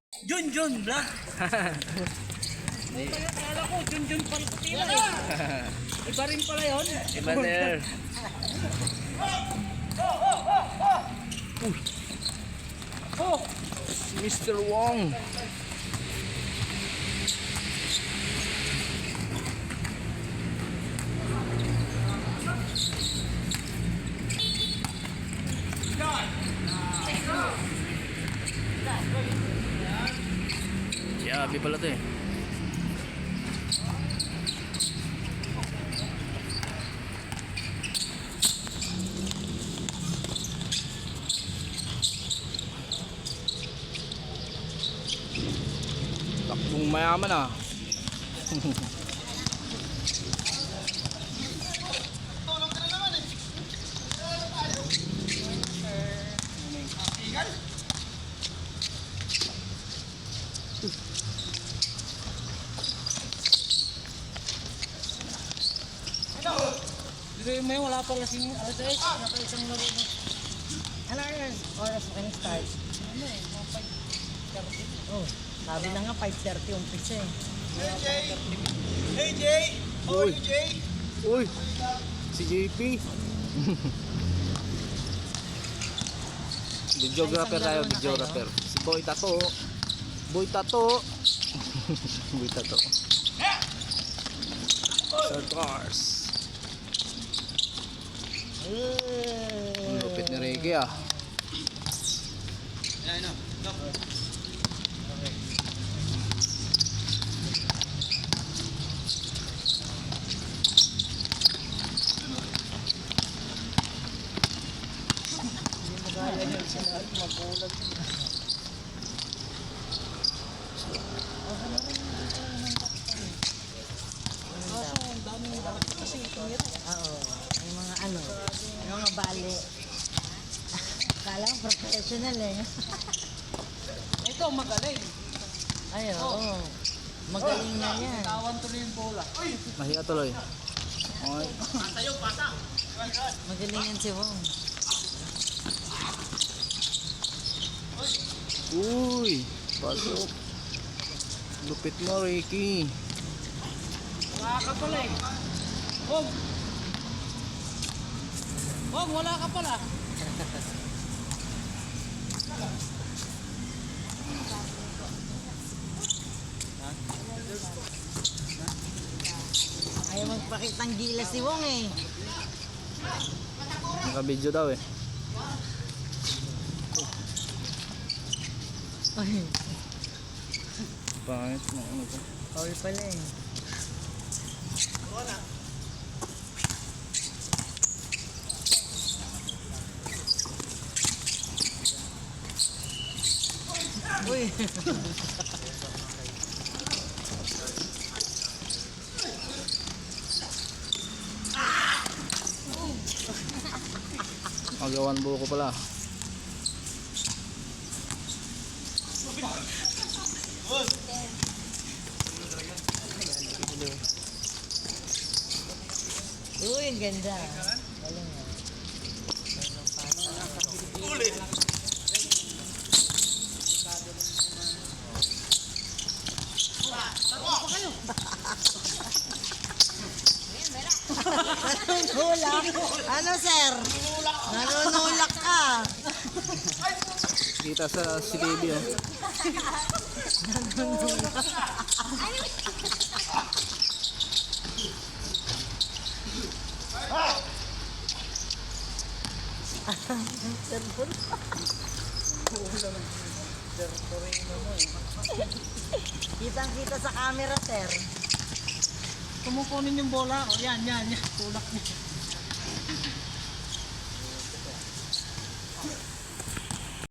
Junjun vlog. Kala ko Junjun Palpatila. Iba rin pala yun. Iba there. Oh, Mr. Wong. Yabi pala to eh. Takbong mayaman ah. may wala pala si Aldrich. Naka-isang laro na. Ano yun? Oras mo kayo start? Ano eh, mga 5:30. Oh, sabi na nga 5:30 umpisa eh. Hey Jay! Uy. Uy. Si JP. Videographer tayo, videographer. Si Boy Tato. Boy Tato. Boy Tato. Sir Cars. Ang lupit ni Ricky ah. Oo, may mga ano, may mga bali. Kala ko professional eh. Ito magaling. Ay, oo. Magaling na yan. Tawan tuloy yung bola. Mahiya tuloy. Okay. Magaling yan si Wong. Uy. Pasok. Lupit mo Ricky. Wala ka pala eh. Wong! Wong, wala ka pala. Ayaw magpakitang gilas si Wong eh. Naka-video daw eh. Ay, Pangit mo ano to. foul pala eh. Uy. Magawan buko pala. Uy, ang ganda. Galing ah. Nanunulak? Ano sir? Nanunulak ka. Kita sa CCTV oh. Nanunulak. Sir, kitang-kita sa camera, sir. Kumukunin yung bola. O yan. Tulak niya.